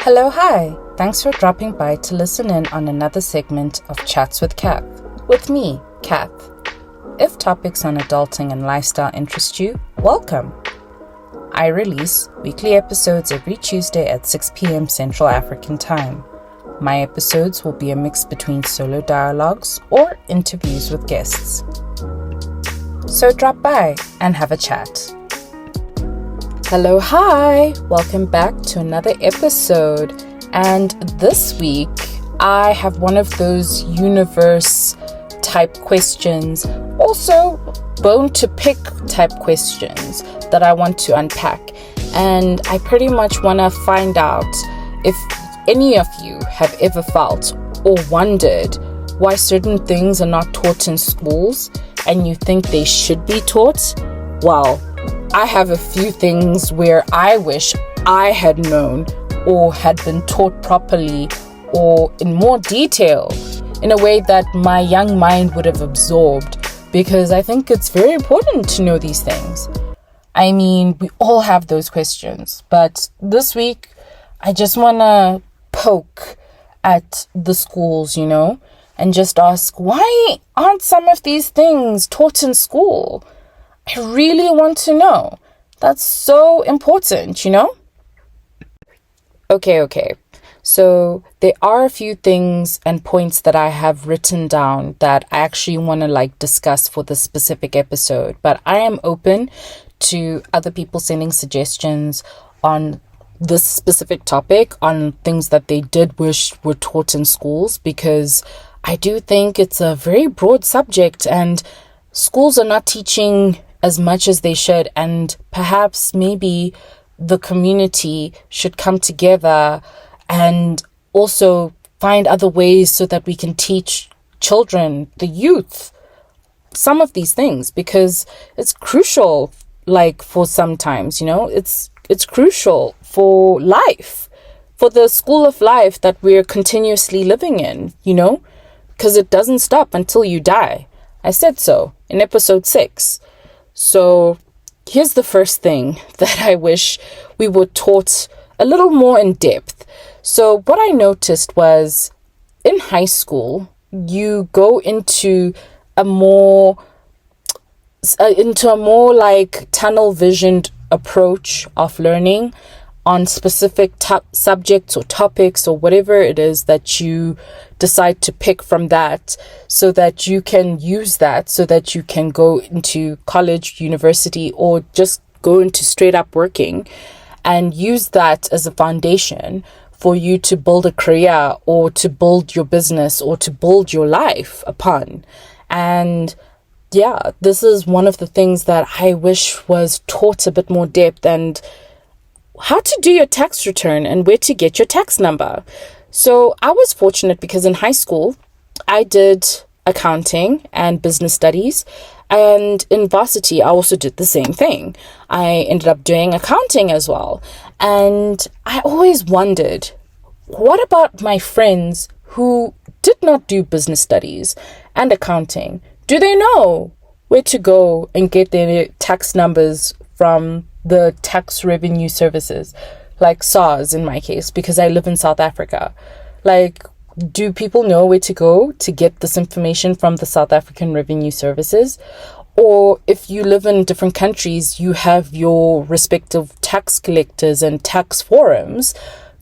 Hello, hi. Thanks for dropping by to listen in on another segment of Chats with Cath. With me, Cath. If topics on adulting and lifestyle interest you, welcome. I release weekly episodes every Tuesday at 6 p.m. Central African Time. My episodes will be a mix between solo dialogues or interviews with guests. So drop by and have a chat. Hello, hi! Welcome back to another episode. And this week, I have one of those universe type questions, also bone to pick type questions that I want to unpack. And I pretty much want to find out if any of you have ever felt or wondered why certain things are not taught in schools and you think they should be taught. Well, I have a few things where I wish I had known or had been taught properly or in more detail in a way that my young mind would have absorbed, because I think it's very important to know these things. I mean, we all have those questions, but this week I just want to poke at the schools, and just ask, why aren't some of these things taught in school? I really want to know. That's so important, Okay. So there are a few things and points that I have written down that I actually want to discuss for this specific episode. But I am open to other people sending suggestions on this specific topic, on things that they did wish were taught in schools, because I do think it's a very broad subject and schools are not teaching as much as they should, and perhaps maybe the community should come together and also find other ways so that we can teach children, the youth, some of these things, because it's crucial, for sometimes, it's crucial for life, for the school of life that we're continuously living in, because it doesn't stop until you die. I said so in episode 6. So here's the first thing that I wish we were taught a little more in depth. So what I noticed was in high school, you go into a more tunnel visioned approach of learning on specific subjects or topics or whatever it is that you decide to pick from that, so that you can use that, so that you can go into college, university, or just go into straight up working and use that as a foundation for you to build a career or to build your business or to build your life upon. And yeah, this is one of the things that I wish was taught a bit more depth, and how to do your tax return and where to get your tax number. So I was fortunate because in high school, I did accounting and business studies. And in varsity, I also did the same thing. I ended up doing accounting as well. And I always wondered, what about my friends who did not do business studies and accounting? Do they know where to go and get their tax numbers from the tax revenue services, like SARS in my case, because I live in South Africa? Do people know where to go to get this information from the South African revenue services? Or if you live in different countries, you have your respective tax collectors and tax forums.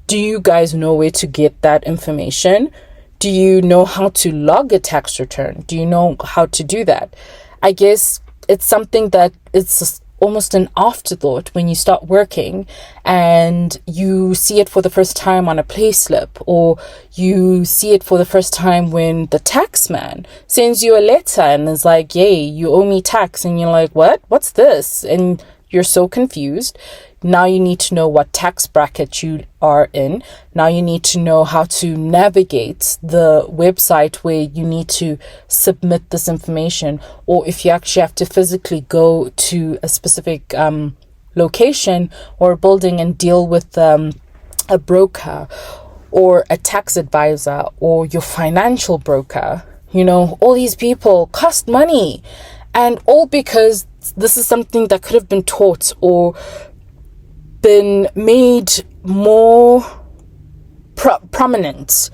Do you guys know where to get that information? Do you know how to log a tax return? Do you know how to do that? I guess it's something that it's almost an afterthought when you start working and you see it for the first time on a payslip, or you see it for the first time when the tax man sends you a letter and is like, yay, you owe me tax. And you're like, what? What's this? And you're so confused. Now you need to know what tax bracket you are in. Now you need to know how to navigate the website where you need to submit this information, or if you actually have to physically go to a specific location or a building and deal with a broker or a tax advisor or your financial broker. All these people cost money, and all because this is something that could have been taught or been made more prominent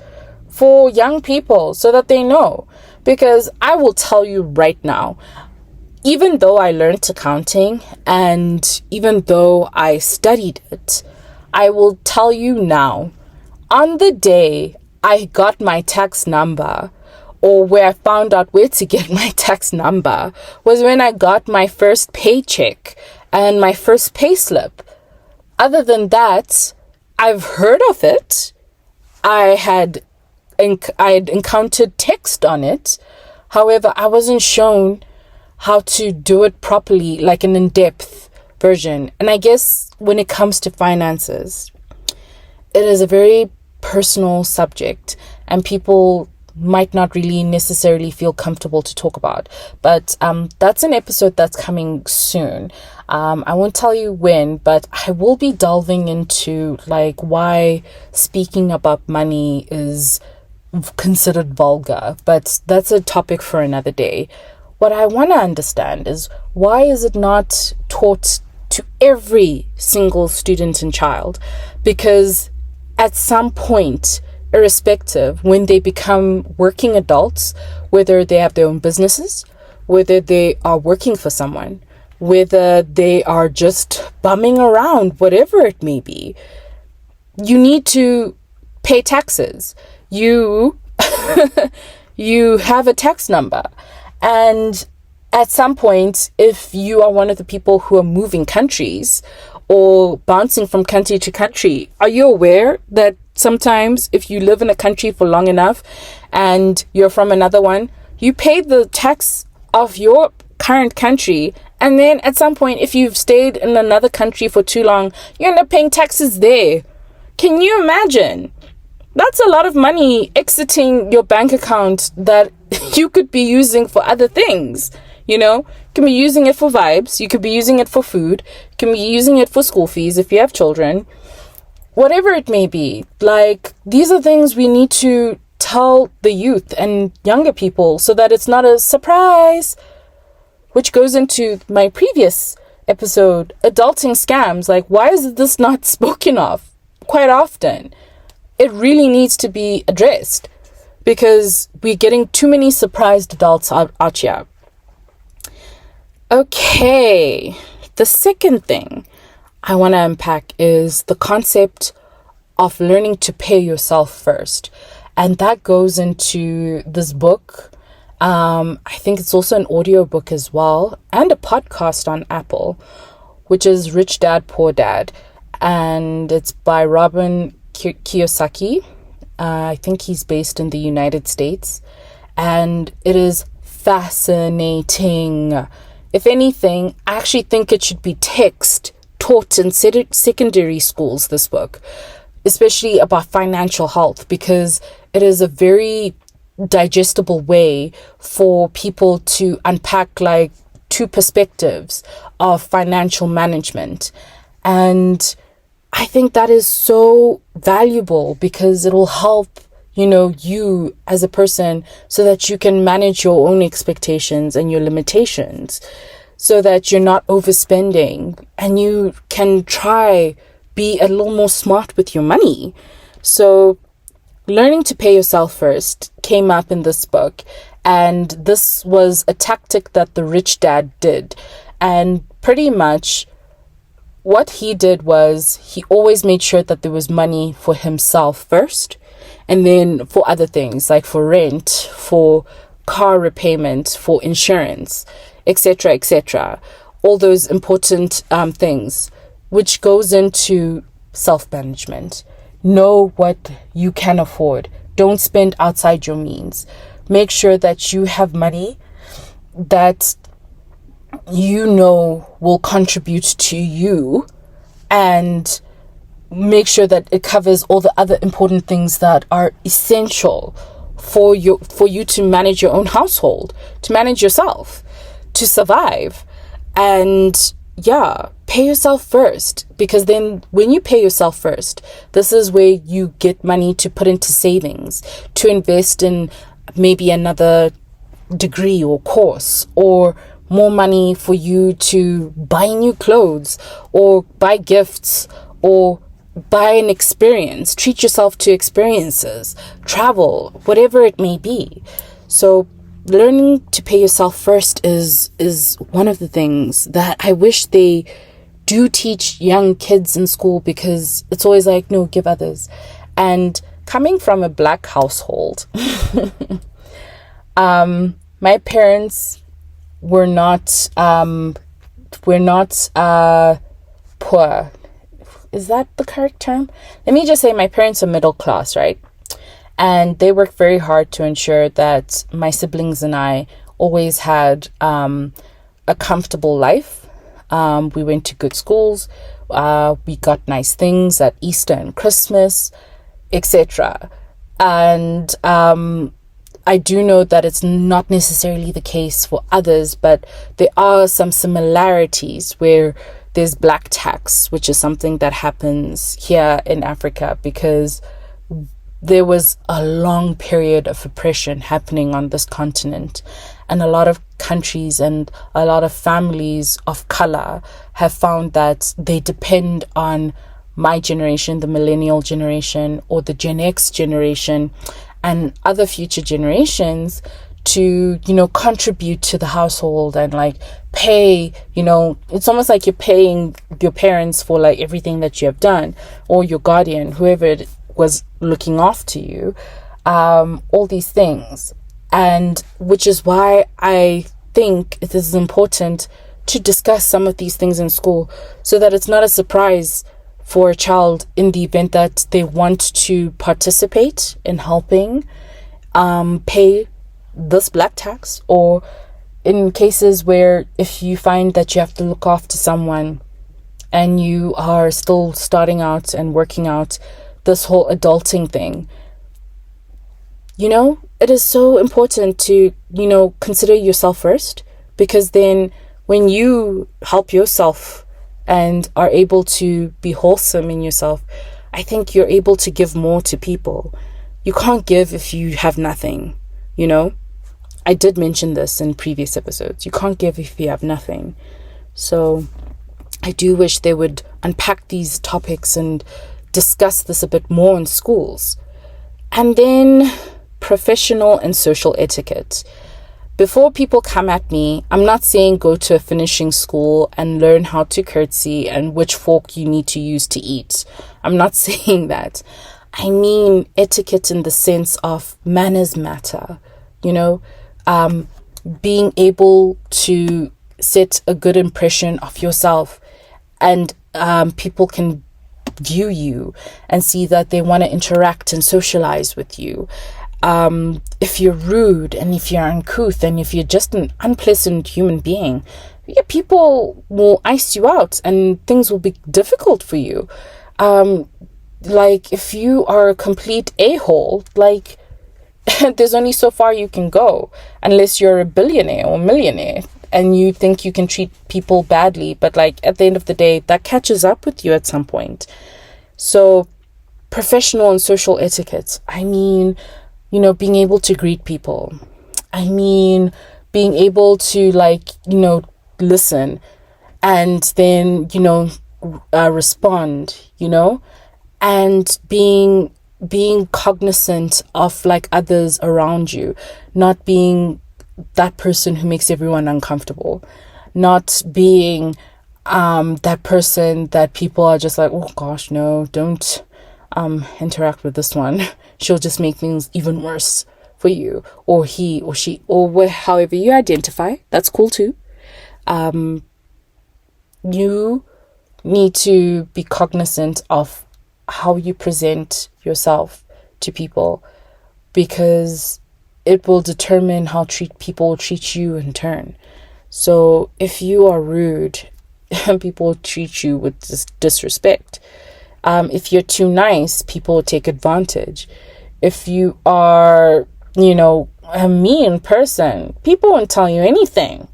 for young people so that they know. Because I will tell you right now, even though I learned accounting and even though I studied it, I will tell you now, on the day I got my tax number, or where I found out where to get my tax number, was when I got my first paycheck and my first payslip. Other than that, I've heard of it. I had encountered text on it. However, I wasn't shown how to do it properly, like an in-depth version. And I guess when it comes to finances, it is a very personal subject and people might not really necessarily feel comfortable to talk about. But that's an episode that's coming soon. I won't tell you when, but I will be delving into like why speaking about money is considered vulgar, but that's a topic for another day. What I want to understand is, why is it not taught to every single student and child? Because at some point, irrespective, when they become working adults, whether they have their own businesses, whether they are working for someone, whether they are just bumming around, whatever it may be, you need to pay taxes. You have a tax number. And at some point, if you are one of the people who are moving countries or bouncing from country to country, are you aware that sometimes if you live in a country for long enough and you're from another one, you pay the tax of your current country, and then at some point, if you've stayed in another country for too long, you end up paying taxes there. Can you imagine? That's a lot of money exiting your bank account that you could be using for other things. You know, you can be using it for vibes. You could be using it for food. You can be using it for school fees if you have children. Whatever it may be. Like, these are things we need to tell the youth and younger people so that it's not a surprise. Which goes into my previous episode, adulting scams. Like, why is this not spoken of quite often? It really needs to be addressed because we're getting too many surprised adults out here. Okay, the second thing I want to unpack is the concept of learning to pay yourself first. And that goes into this book. I think it's also an audio book as well, and a podcast on Apple, which is Rich Dad, Poor Dad. And it's by Robin Kiyosaki. I think he's based in the United States, and it is fascinating. If anything, I actually think it should be taught in secondary schools, this book, especially about financial health, because it is a very digestible way for people to unpack like two perspectives of financial management. And I think that is so valuable because it will help, you as a person so that you can manage your own expectations and your limitations so that you're not overspending and you can try be a little more smart with your money. So learning to pay yourself first came up in this book, and this was a tactic that the rich dad did. And pretty much what he did was he always made sure that there was money for himself first, and then for other things like for rent, for car repayment, for insurance, etc., etc. All those important things, which goes into self-management. Know what you can afford. Don't spend outside your means. Make sure that you have money that will contribute to you, and make sure that it covers all the other important things that are essential for you to manage your own household, to manage yourself, to survive. And pay yourself first, because then when you pay yourself first, this is where you get money to put into savings, to invest in maybe another degree or course, or more money for you to buy new clothes or buy gifts or buy an experience, treat yourself to experiences, travel, whatever it may be. So learning to pay yourself first is one of the things that I wish they do teach young kids in school, because it's always like, no, give others. And coming from a Black household, my parents were not poor. Is that the correct term? Let me just say my parents are middle class, right? And they worked very hard to ensure that my siblings and I always had a comfortable life. We went to good schools. We got nice things at Easter and Christmas, etc. And I do know that it's not necessarily the case for others, but there are some similarities where there's black tax, which is something that happens here in Africa because there was a long period of oppression happening on this continent, and a lot of countries and a lot of families of color have found that they depend on my generation, the millennial generation, or the Gen X generation, and other future generations to, contribute to the household and like pay, it's almost like you're paying your parents for like everything that you have done, or your guardian, whoever it was looking after you, all these things. And which is why I think it is important to discuss some of these things in school, so that it's not a surprise for a child in the event that they want to participate in helping pay this black tax, or in cases where if you find that you have to look after someone and you are still starting out and working out this whole adulting thing, it is so important to, consider yourself first, because then when you help yourself and are able to be wholesome in yourself, I think you're able to give more to people. You can't give if you have nothing, I did mention this in previous episodes. You can't give if you have nothing. So I do wish they would unpack these topics and discuss this a bit more in schools. And then professional and social etiquette. Before people come at me, I'm not saying go to a finishing school and learn how to curtsy and which fork you need to use to eat. I'm not saying that. I mean etiquette in the sense of manners matter, being able to set a good impression of yourself, and people can view you and see that they want to interact and socialize with you. If you're rude and if you're uncouth and if you're just an unpleasant human being, people will ice you out and things will be difficult for you. Like if you are a complete a-hole, like there's only so far you can go unless you're a billionaire or millionaire and you think you can treat people badly, but like at the end of the day that catches up with you at some point. So professional and social etiquette, I mean, being able to greet people, I mean being able to listen and then respond, and being cognizant of others around you, not being that person who makes everyone uncomfortable, not being that person that people are just like, oh gosh, no, don't interact with this one, she'll just make things even worse for you, or he or she, or however you identify. That's cool too. You need to be cognizant of how you present yourself to people, because it will determine how people will treat you in turn. So if you are rude, people will treat you with disrespect. If you're too nice, people will take advantage. If you are, a mean person, people won't tell you anything,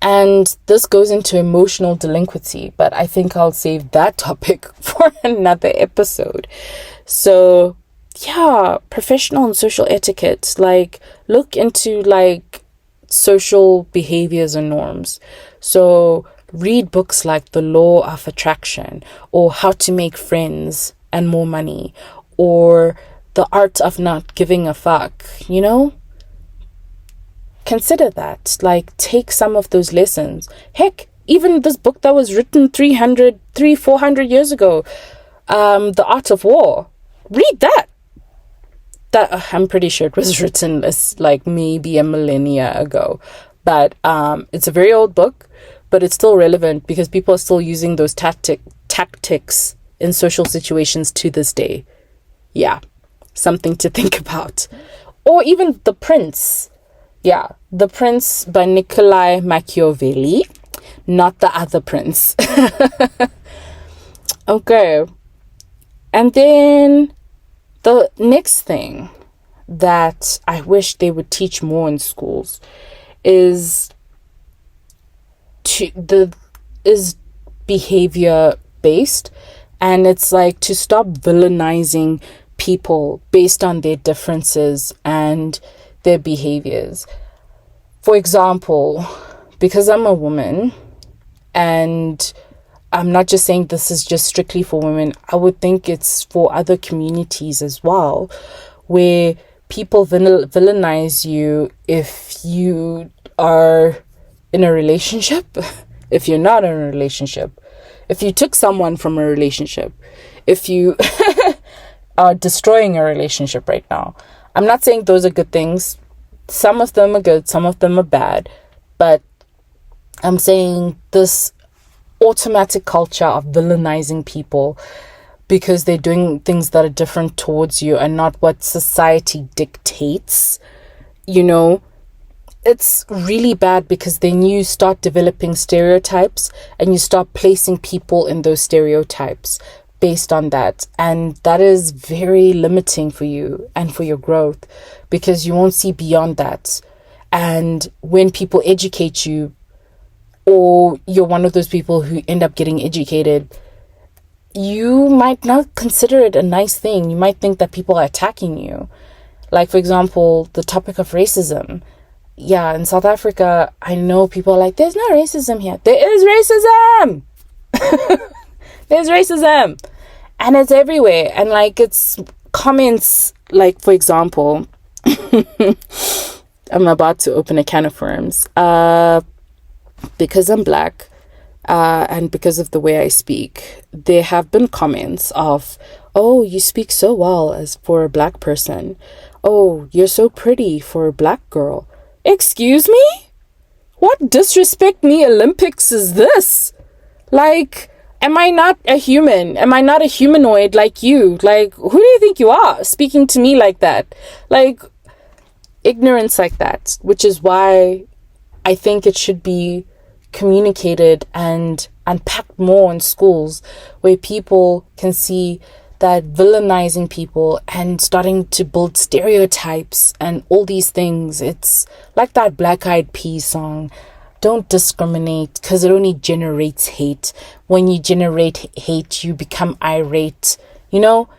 And this goes into emotional delinquency, but I think I'll save that topic for another episode. So yeah, professional and social etiquette, look into social behaviors and norms. So Read books like The Law of Attraction, or How to Make Friends and More Money, or The Art of Not Giving a Fuck, you know? Consider that. Like, take some of those lessons. Heck, even this book that was written 400 years ago, The Art of War. Read that. I'm pretty sure it was written as like maybe a millennia ago. But it's a very old book, but it's still relevant because people are still using those tactics in social situations to this day. Yeah, something to think about. Or even The Prince. Yeah, The Prince by Niccolo Machiavelli, not the other prince. Okay. And then the next thing that I wish they would teach more in schools is behavior based, and it's like to stop villainizing people based on their differences and their behaviors. For example, because I'm a woman, and I'm not just saying this is just strictly for women, I would think it's for other communities as well, where people villainize you if you are in a relationship, if you're not in a relationship, if you took someone from a relationship, if you are destroying a relationship right now. I'm not saying those are good things. Some of them are good, some of them are bad, but I'm saying this automatic culture of villainizing people because they're doing things that are different towards you and not what society dictates, you know, it's really bad, because then you start developing stereotypes and you start placing people in those stereotypes based on that. And that is very limiting for you and for your growth, because you won't see beyond that. And when people educate you, or you're one of those people who end up getting educated, you might not consider it a nice thing. You might think that people are attacking you. Like, for example, the topic of racism. Yeah, in South Africa, I know people are like, there's no racism here. There is racism! There's racism! And it's everywhere. And, like, it's comments, like, for example, I'm about to open a can of worms. Because I'm black, and because of the way I speak, there have been comments of, oh, you speak so well as for a black person. Oh, you're so pretty for a black girl. Excuse me? What disrespect me Olympics is this? Like, am I not a human? Am I not a humanoid like you? Like, who do you think you are speaking to me like that? Like, ignorance like that, which is why I think it should be communicated and unpacked more in schools, where people can see that villainizing people and starting to build stereotypes and all these things, it's like that Black Eyed Peas song, don't discriminate, because it only generates hate. When you generate hate, you become irate. You know,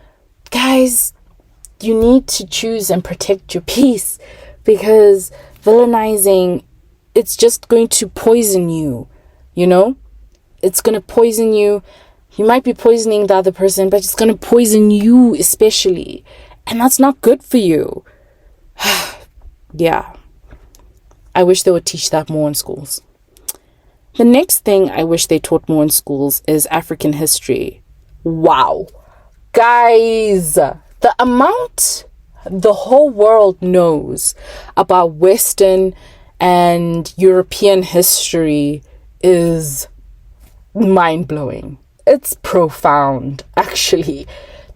guys, you need to choose and protect your peace, because villainizing, it's just going to poison you, you know? It's going to poison you. You might be poisoning the other person, but it's going to poison you especially. And that's not good for you. Yeah. I wish they would teach that more in schools. The next thing I wish they taught more in schools is African history. Wow. Guys, the amount the whole world knows about Western and European history is mind-blowing. It's profound, actually.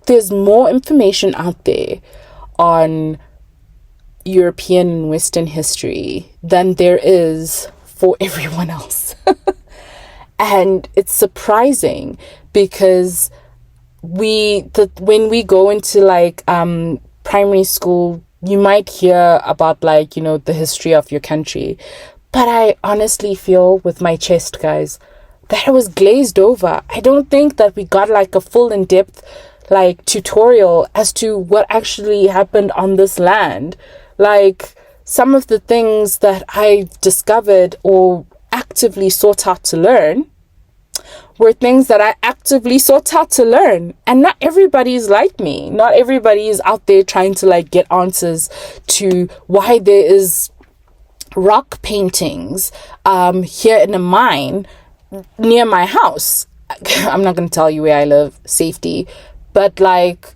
There's more information out there on European and Western history than there is for everyone else. And it's surprising, because when we go into like primary school, you might hear about, like, you know, the history of your country. But I honestly feel with my chest, guys, that it was glazed over. I don't think that we got like a full in-depth like tutorial as to what actually happened on this land. Like, some of the things that I discovered or actively sought out to learn, were things that I actively sought out to learn. And not everybody is like me. Not everybody is out there trying to like get answers to why there is rock paintings here in a mine near my house. I'm not going to tell you where I live, safety, but like,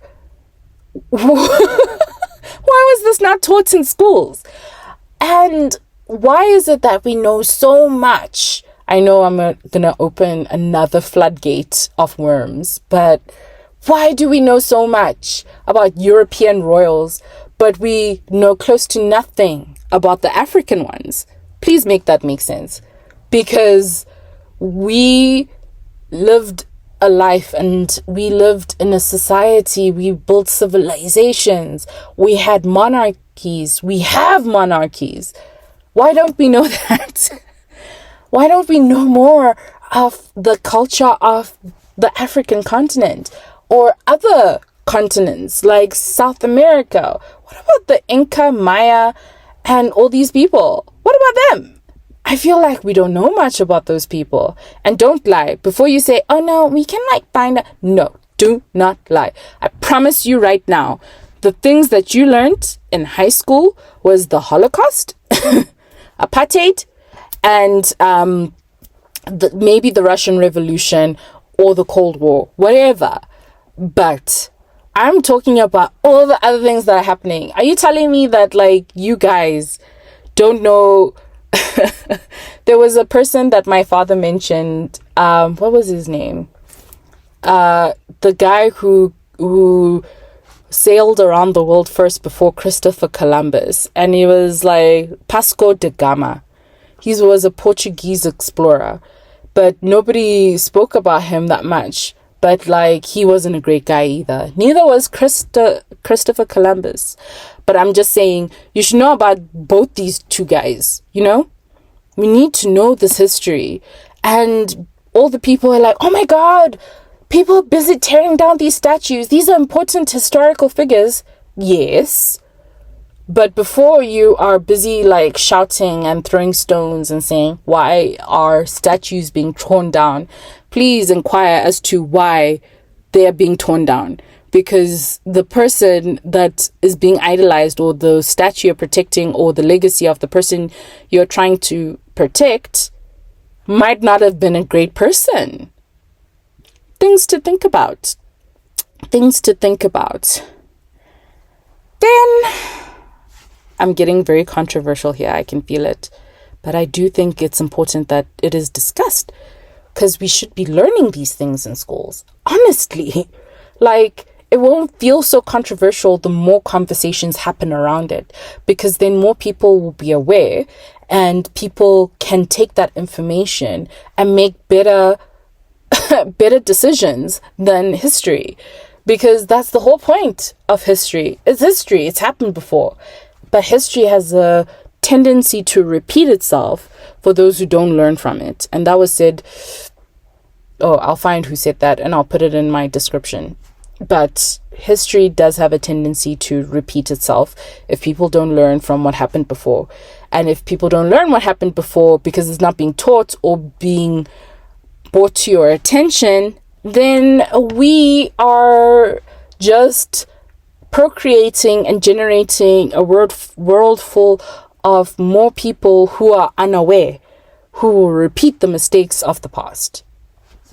why was this not taught in schools? And why is it that we know so much? I know I'm gonna open another floodgate of worms, but why do we know so much about European royals, but we know close to nothing about the African ones? Please make that make sense. Because we lived a life and we lived in a society, we built civilizations, we had monarchies, we have monarchies. Why don't we know that? Why don't we know more of the culture of the African continent or other continents like South America? What about the Inca, Maya, and all these people? What about them? I feel like we don't know much about those people. And don't lie. Before you say, oh no, we can like find out. No, do not lie. I promise you right now, the things that you learned in high school was the Holocaust, apartheid, and maybe the Russian Revolution or the Cold War, whatever. But I'm talking about all the other things that are happening. Are you telling me that like you guys don't know? There was a person that my father mentioned. What was his name? The guy who sailed around the world first before Christopher Columbus, and he was like Vasco da Gama. He was a Portuguese explorer, but nobody spoke about him that much. But like, he wasn't a great guy either. Neither was Christopher Columbus. But I'm just saying, you should know about both these two guys, you know? We need to know this history. And all the people are like, oh my God, people are busy tearing down these statues. These are important historical figures. Yes. But before you are busy like shouting and throwing stones and saying, why are statues being torn down? Please inquire as to why they are being torn down. Because the person that is being idolized, or the statue you're protecting, or the legacy of the person you're trying to protect, might not have been a great person. Things to think about. Things to think about. Then, I'm getting very controversial here. I can feel it. But I do think it's important that it is discussed, because we should be learning these things in schools. Honestly, like, it won't feel so controversial the more conversations happen around it, because then more people will be aware and people can take that information and make better decisions than history, because that's the whole point of history. It's history. It's happened before, but history has a tendency to repeat itself for those who don't learn from it. And that was said, I'll find who said that and I'll put it in my description. But history does have a tendency to repeat itself if people don't learn from what happened before. And if people don't learn what happened before because it's not being taught or being brought to your attention, then we are just procreating and generating a world full of more people who are unaware, who will repeat the mistakes of the past,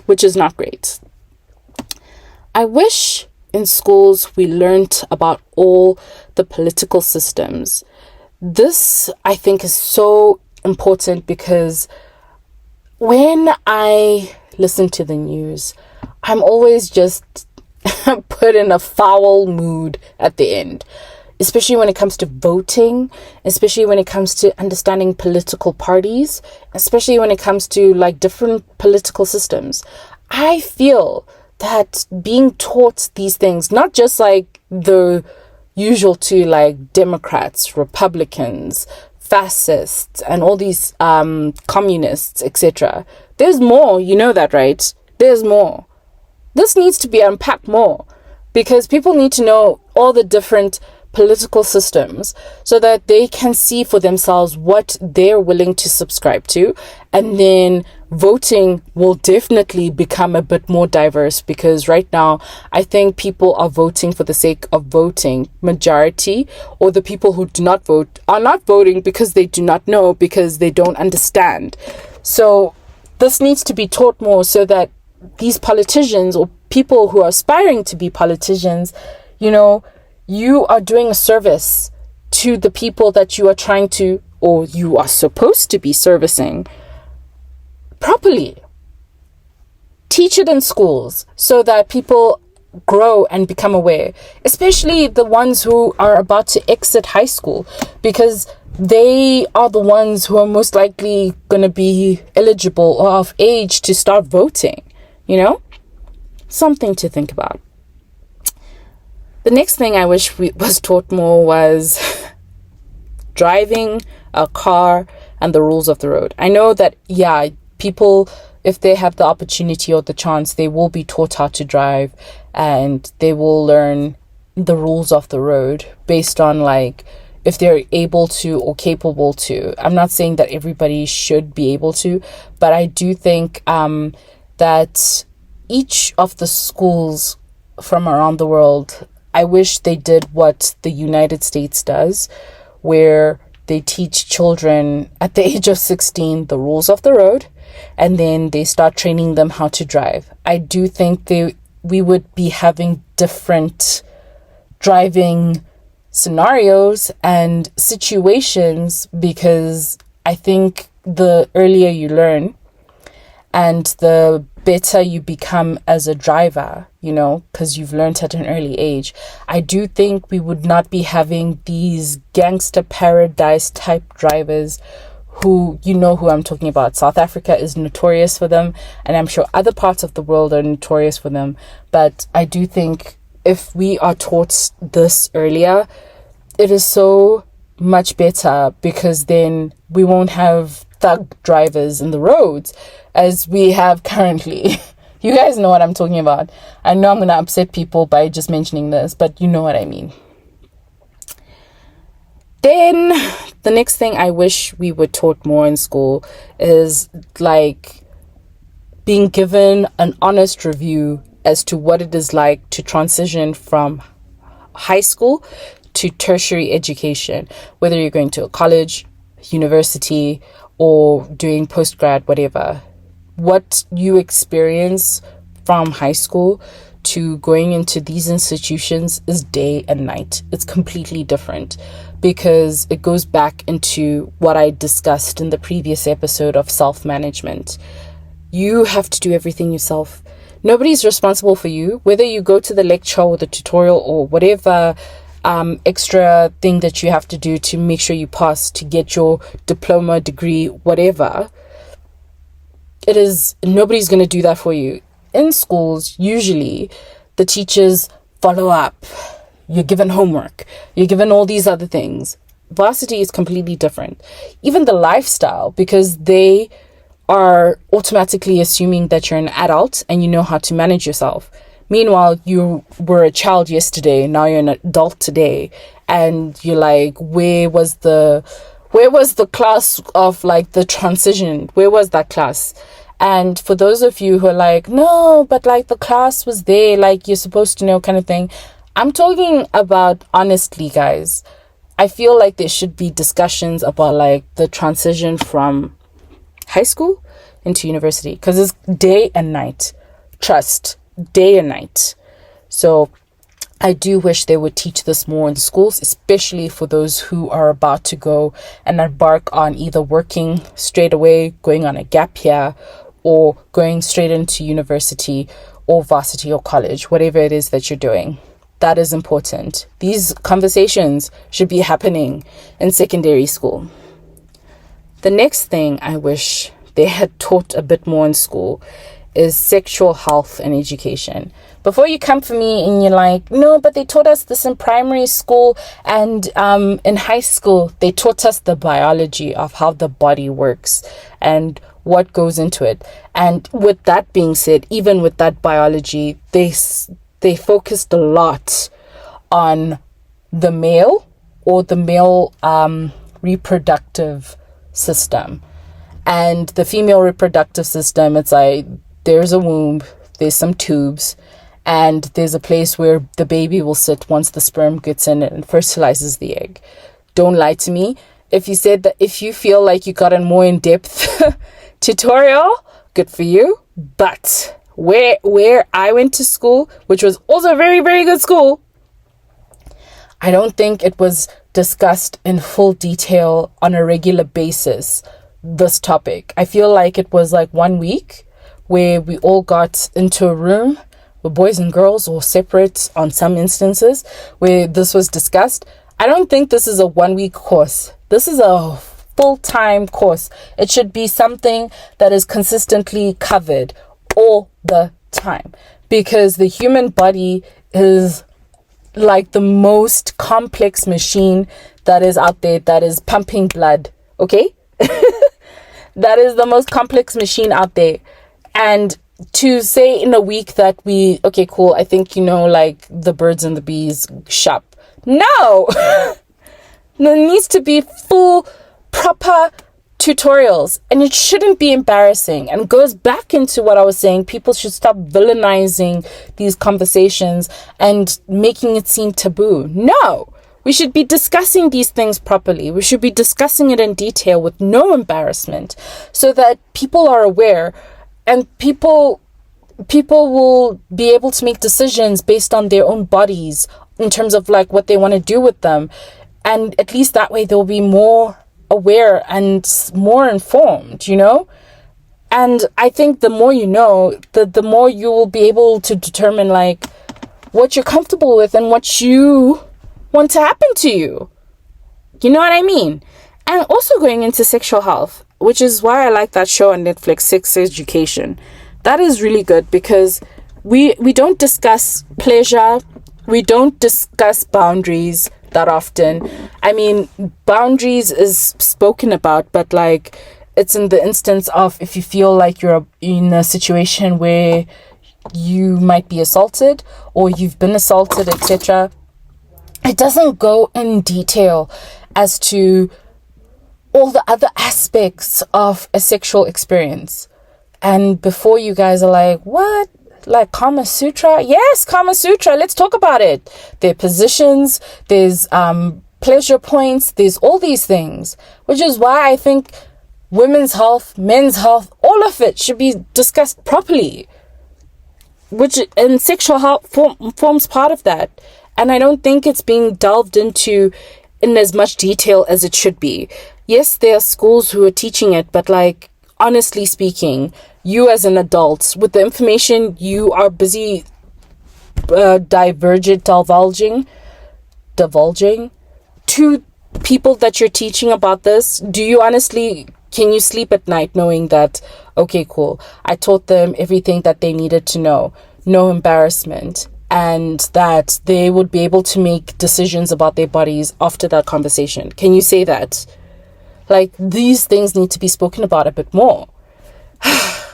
which is not great. I wish in schools we learned about all the political systems. This, I think, is so important, because when I listen to the news, I'm always just put in a foul mood at the end, especially when it comes to voting, especially when it comes to understanding political parties, especially when it comes to like different political systems. I feel that being taught these things, not just like the usual to like Democrats, Republicans, fascists, and all these communists, etc. There's more, you know that, right? There's more. This needs to be unpacked more, because people need to know all the different political systems so that they can see for themselves what they're willing to subscribe to. And then voting will definitely become a bit more diverse, because right now I think people are voting for the sake of voting. Majority, or the people who do not vote, are not voting because they do not know, because they don't understand. So this needs to be taught more so that these politicians or people who are aspiring to be politicians, you are doing a service to the people that you are trying to, or you are supposed to be servicing properly. Teach it in schools so that people grow and become aware, especially the ones who are about to exit high school, because they are the ones who are most likely going to be eligible or of age to start voting. Something to think about. The next thing I wish was taught more was driving a car and the rules of the road. I know that, people, if they have the opportunity or the chance, they will be taught how to drive and they will learn the rules of the road based on if they're able to or capable to. I'm not saying that everybody should be able to, but I do think that each of the schools from around the world, I wish they did what the United States does, where they teach children at the age of 16 the rules of the road, and then they start training them how to drive. I do think we would be having different driving scenarios and situations, because I think the earlier you learn and the better you become as a driver, because you've learned at an early age. I do think we would not be having these gangster paradise type drivers who, who I'm talking about. South Africa is notorious for them, and I'm sure other parts of the world are notorious for them. But I do think if we are taught this earlier, it is so much better, because then we won't have thug drivers in the roads as we have currently. You guys know what I'm talking about. I know I'm going to upset people by just mentioning this, but you know what I mean. Then the next thing I wish we were taught more in school is being given an honest review as to what it is like to transition from high school to tertiary education, whether you're going to a college, university, or doing postgrad, whatever. What you experience from high school to going into these institutions is day and night. It's completely different, because it goes back into what I discussed in the previous episode of self-management. You have to do everything yourself. Nobody's responsible for you, whether you go to the lecture or the tutorial or whatever extra thing that you have to do to make sure you pass to get your diploma, degree, whatever. Nobody's going to do that for you. In schools, usually the teachers follow up. You're given homework. You're given all these other things. Varsity is completely different. Even the lifestyle, because they are automatically assuming that you're an adult and you know how to manage yourself. Meanwhile, you were a child yesterday, now you're an adult today, and you're like, where was the class of the transition? Where was that class? And for those of you who are like, no, but the class was there, you're supposed to know kind of thing. I'm talking about honestly, guys. I feel like there should be discussions about the transition from high school into university, because it's day and night. Trust. Day and night. So I do wish they would teach this more in schools, especially for those who are about to go and embark on either working straight away, going on a gap year, or going straight into university or varsity or college, whatever it is that you're doing. That is important. These conversations should be happening in secondary school. The next thing I wish they had taught a bit more in school is sexual health and education. Before you come for me and you're like, no, but they taught us this in primary school, and in high school they taught us the biology of how the body works and what goes into it. And with that being said, even with that biology, they focused a lot on the male or the male reproductive system. And the female reproductive system, it's like there's a womb, there's some tubes, and there's a place where the baby will sit once the sperm gets in it and fertilizes the egg. Don't lie to me. If you said that, if you feel like you got a more in-depth tutorial, good for you. But where I went to school, which was also a very, very good school, I don't think it was discussed in full detail on a regular basis, this topic. I feel like it was like 1 week where we all got into a room where boys and girls or separate on some instances where this was discussed. I don't think this is a 1 week course. This is a full-time course. It should be something that is consistently covered all the time, because the human body is like the most complex machine that is out there, that is pumping blood. Okay. That is the most complex machine out there. And to say in a week that okay, cool, I think, like the birds and the bees shop. No. There needs to be full, proper tutorials, and it shouldn't be embarrassing, and goes back into what I was saying. People should stop villainizing these conversations and making it seem taboo. No, we should be discussing these things properly. We should be discussing it in detail with no embarrassment, so that people are aware, and people will be able to make decisions based on their own bodies in terms of like what they want to do with them. And at least that way they'll be more aware and more informed, And I think the more you know, the more you will be able to determine like what you're comfortable with and what you want to happen to you. You know what I mean? And also going into sexual health, which is why I like that show on Netflix, Sex Education. That is really good, because we don't discuss pleasure. We don't discuss boundaries that often. I mean, boundaries is spoken about, but like it's in the instance of if you feel like you're in a situation where you might be assaulted or you've been assaulted, etc. It doesn't go in detail as to all the other aspects of a sexual experience. And before you guys are like, what? Like Kama Sutra? Yes, Kama Sutra. Let's talk about it. There are positions, there's pleasure points, there's all these things, which is why I think women's health, men's health, all of it should be discussed properly, and sexual health forms part of that. And I don't think it's being delved into in as much detail as it should be. Yes, there are schools who are teaching it, but like, honestly speaking, you as an adult, with the information you are busy divulging to people that you're teaching about this, can you sleep at night knowing that, okay, cool, I taught them everything that they needed to know, no embarrassment, and that they would be able to make decisions about their bodies after that conversation? Can you say that? Like, these things need to be spoken about a bit more.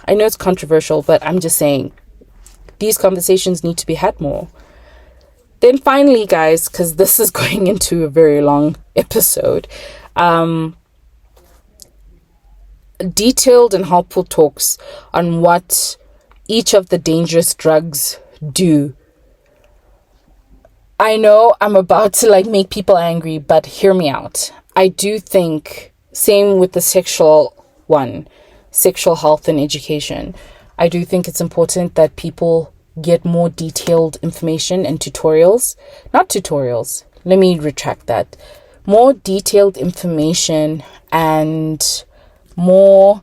I know it's controversial, but I'm just saying these conversations need to be had more. Then finally, guys, because this is going into a very long episode, detailed and helpful talks on what each of the dangerous drugs do. I know I'm about to like make people angry, but hear me out. I do think, same with the sexual health and education, I do think it's important that people get more detailed information and let me retract that. More detailed information and more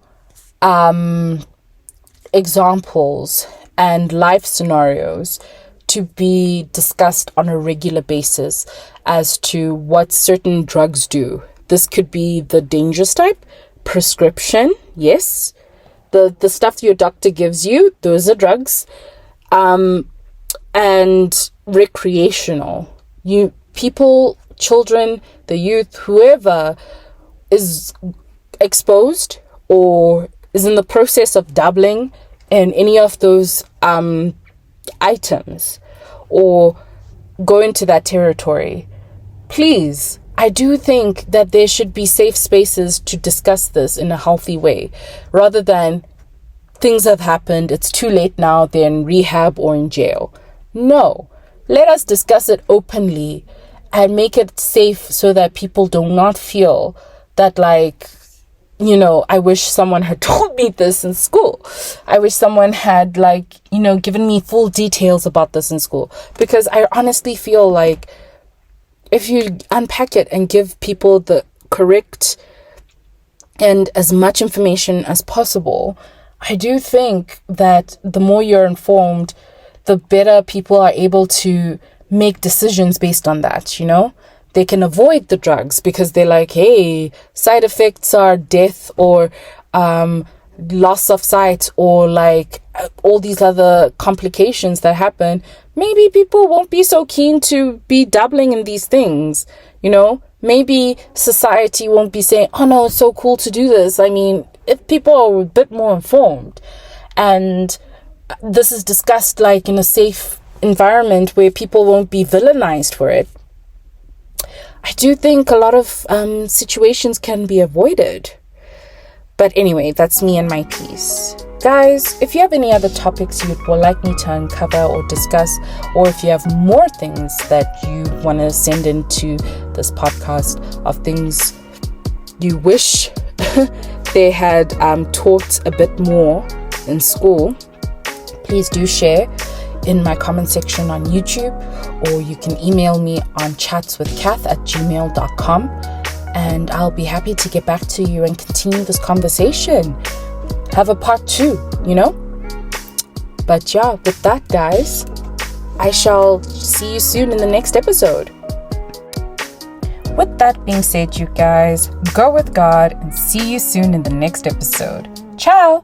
examples and life scenarios to be discussed on a regular basis as to what certain drugs do. This could be the dangerous type, prescription, yes. The stuff your doctor gives you, those are drugs. And recreational. People, children, the youth, whoever is exposed or is in the process of dabbling in any of those items or go into that territory, please, I do think that there should be safe spaces to discuss this in a healthy way, rather than things have happened, it's too late now, they're in rehab or in jail. No, let us discuss it openly and make it safe so that people do not feel that, like, you know, I wish someone had told me this in school. I wish someone had, like, you know, given me full details about this in school. Because I honestly feel like if you unpack it and give people the correct and as much information as possible, I do think that the more you're informed, the better people are able to make decisions based on that, you know? They can avoid the drugs because they're like, hey, side effects are death or loss of sight or like all these other complications that happen. Maybe people won't be so keen to be dabbling in these things, you know? Maybe society won't be saying, oh no, it's so cool to do this. I mean, if people are a bit more informed and this is discussed like in a safe environment where people won't be villainized for it, I do think a lot of situations can be avoided. But anyway, that's me and my piece. Guys, if you have any other topics you would like me to uncover or discuss, or if you have more things that you want to send into this podcast of things you wish they had taught a bit more in school, please do share in my comment section on YouTube, or you can email me on chatswithcath@gmail.com, and I'll be happy to get back to you and continue this conversation. Have a part 2, you know? But yeah, with that, guys, I shall see you soon in the next episode. With that being said, you guys, go with God and see you soon in the next episode. Ciao!